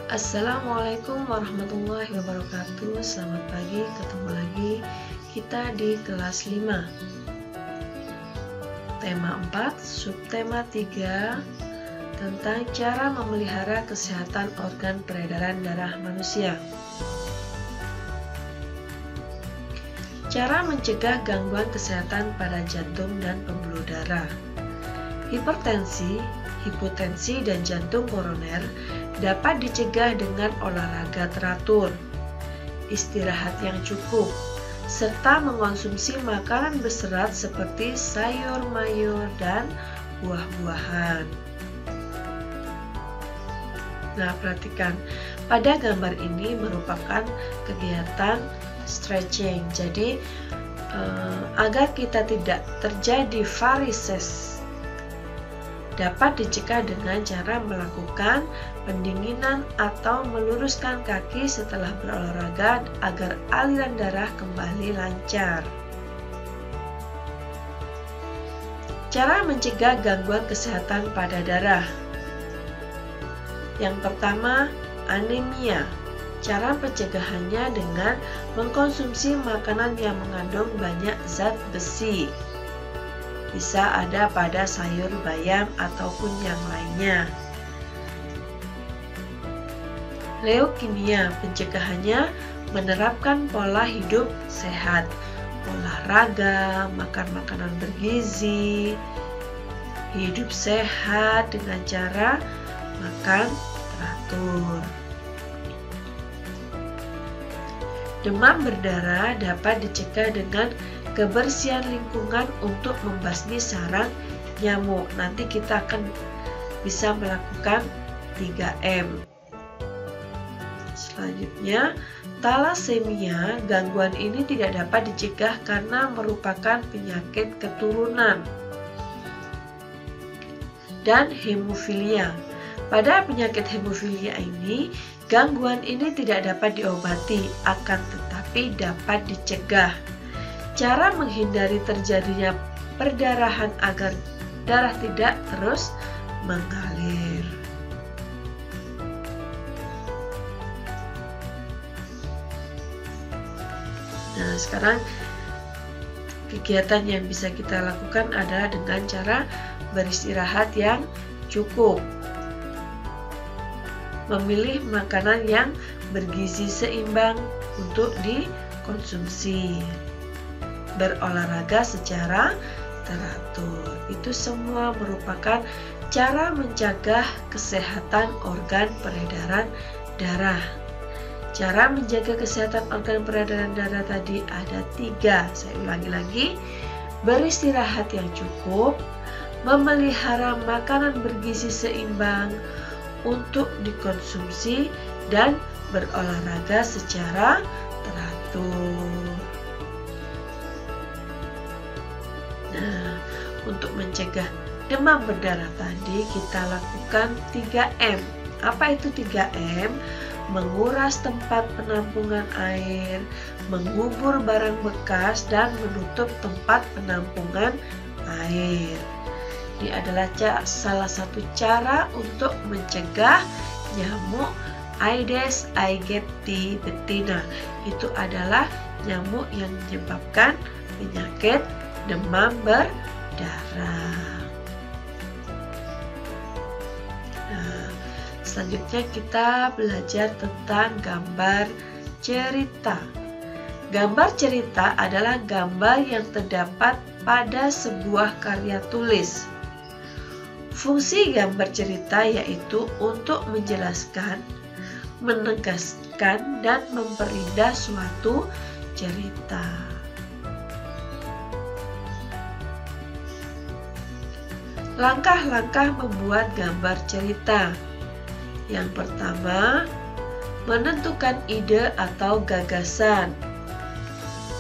Assalamualaikum warahmatullahi wabarakatuh. Selamat pagi, ketemu lagi kita di kelas 5. Tema 4, subtema 3 tentang cara memelihara kesehatan organ peredaran darah manusia. Cara mencegah gangguan kesehatan pada jantung dan pembuluh darah. Hipertensi, hipotensi, dan jantung koroner dapat dicegah dengan olahraga teratur, istirahat yang cukup, serta mengonsumsi makanan berserat seperti sayur mayur dan buah-buahan. Nah, perhatikan, pada gambar ini merupakan kegiatan stretching. Jadi, agar kita tidak terjadi varises, dapat dicegah dengan cara melakukan pendinginan atau meluruskan kaki setelah berolahraga agar aliran darah kembali lancar. Cara mencegah gangguan kesehatan pada darah. Yang pertama, anemia. Cara pencegahannya dengan mengkonsumsi makanan yang mengandung banyak zat besi. Bisa ada pada sayur bayam ataupun yang lainnya. Leukemia, pencegahannya menerapkan pola hidup sehat, olahraga, makan makanan bergizi, hidup sehat dengan cara makan teratur. Demam berdarah dapat dicegah dengan kebersihan lingkungan untuk membasmi sarang nyamuk. Nanti kita akan bisa melakukan 3M. Selanjutnya, talasemia. Gangguan ini tidak dapat dicegah karena merupakan penyakit keturunan. Dan hemofilia. Pada penyakit hemofilia ini, gangguan ini tidak dapat diobati, akan tetapi dapat dicegah. Cara menghindari terjadinya perdarahan agar darah tidak terus mengalir. Nah, sekarang kegiatan yang bisa kita lakukan adalah dengan cara beristirahat yang cukup, memilih makanan yang bergizi seimbang untuk dikonsumsi, berolahraga secara teratur. Itu semua merupakan cara menjaga kesehatan organ peredaran darah. Cara menjaga kesehatan organ peredaran darah tadi ada 3. Saya ulangi lagi. Beristirahat yang cukup, memelihara makanan bergizi seimbang untuk dikonsumsi, dan berolahraga secara teratur. Nah, untuk mencegah demam berdarah tadi kita lakukan 3M. Apa itu 3M? Menguras tempat penampungan air, mengubur barang bekas, dan menutup tempat penampungan air. Ini adalah salah satu cara untuk mencegah nyamuk Aedes aegypti betina. Itu adalah nyamuk yang menyebabkan penyakit demam berdarah. Nah, selanjutnya kita belajar tentang gambar cerita. Gambar cerita adalah gambar yang terdapat pada sebuah karya tulis. Fungsi gambar cerita yaitu untuk menjelaskan, menegaskan, dan memperindah suatu cerita. Langkah-langkah membuat gambar cerita. Yang pertama, menentukan ide atau gagasan.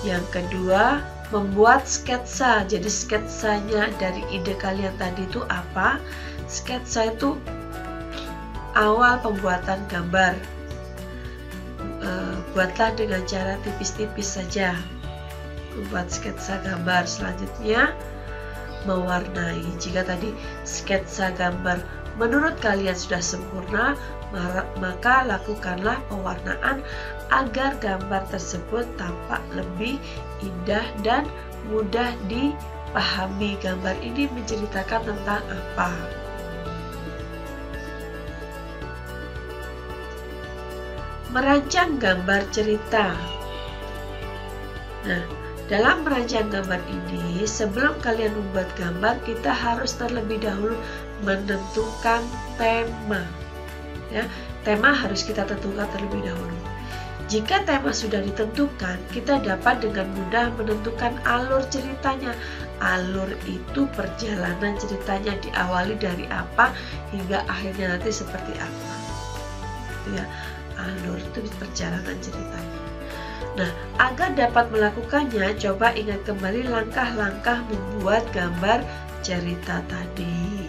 Yang kedua, membuat sketsa. Jadi sketsanya dari ide kalian tadi itu apa? Sketsa itu awal pembuatan gambar. Buatlah dengan cara tipis-tipis saja. Membuat sketsa gambar. Selanjutnya, mewarnai. Jika tadi sketsa gambar menurut kalian sudah sempurna, maka lakukanlah pewarnaan agar gambar tersebut tampak lebih indah dan mudah dipahami. Gambar ini menceritakan tentang apa? Merancang gambar cerita. Nah, dalam merancang gambar ini, sebelum kalian membuat gambar, kita harus terlebih dahulu menentukan tema. Ya, tema harus kita tentukan terlebih dahulu. Jika tema sudah ditentukan, kita dapat dengan mudah menentukan alur ceritanya. Alur itu perjalanan ceritanya, diawali dari apa hingga akhirnya nanti seperti apa. Ya, alur itu perjalanan ceritanya. Nah, agar dapat melakukannya, coba ingat kembali langkah-langkah membuat gambar cerita tadi.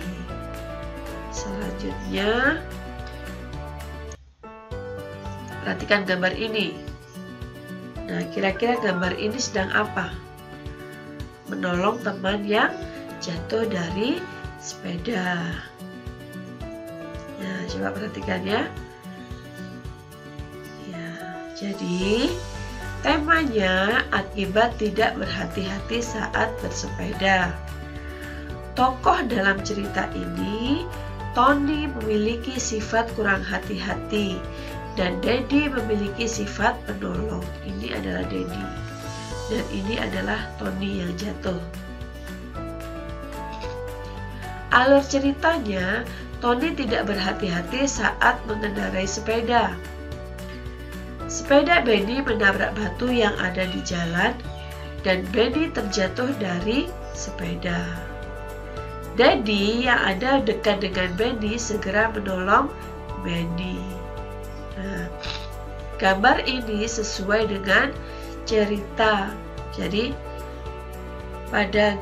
Selanjutnya, perhatikan gambar ini. Nah, kira-kira gambar ini sedang apa? Menolong teman yang jatuh dari sepeda. Nah, coba perhatikan ya. Ya, jadi temanya akibat tidak berhati-hati saat bersepeda. Tokoh dalam cerita ini, Tony memiliki sifat kurang hati-hati dan Daddy memiliki sifat penolong. Ini adalah Daddy dan ini adalah Tony yang jatuh. Alur ceritanya, Tony tidak berhati-hati saat mengendarai sepeda. Sepeda Benny menabrak batu yang ada di jalan dan Benny terjatuh dari sepeda. Daddy yang ada dekat dengan Benny segera menolong Benny. Nah, gambar ini sesuai dengan cerita. Jadi pada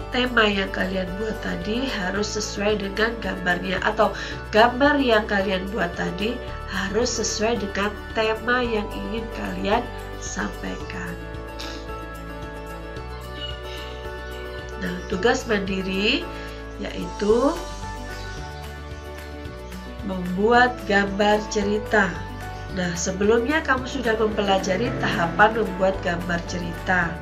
tema yang kalian buat tadi harus sesuai dengan gambarnya, atau gambar yang kalian buat tadi harus sesuai dengan tema yang ingin kalian sampaikan. Nah, tugas mandiri yaitu membuat gambar cerita. Nah, sebelumnya kamu sudah mempelajari tahapan membuat gambar cerita.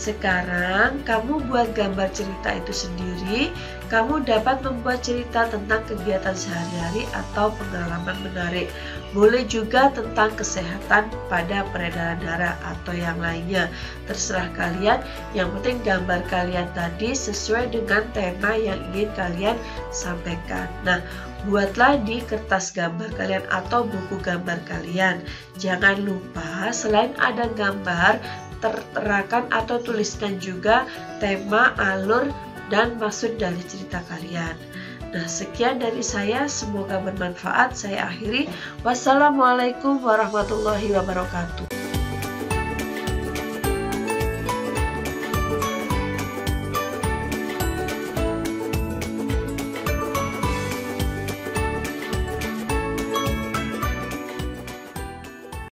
Sekarang kamu buat gambar cerita itu sendiri. Kamu dapat membuat cerita tentang kegiatan sehari-hari atau pengalaman menarik. Boleh juga tentang kesehatan pada peredaran darah atau yang lainnya. Terserah kalian. Yang penting gambar kalian tadi sesuai dengan tema yang ingin kalian sampaikan. Nah, buatlah di kertas gambar kalian atau buku gambar kalian. Jangan lupa selain ada gambar, terterakan atau tuliskan juga tema, alur, dan maksud dari cerita kalian. Nah, sekian dari saya, semoga bermanfaat. Saya akhiri. Wassalamualaikum warahmatullahi wabarakatuh.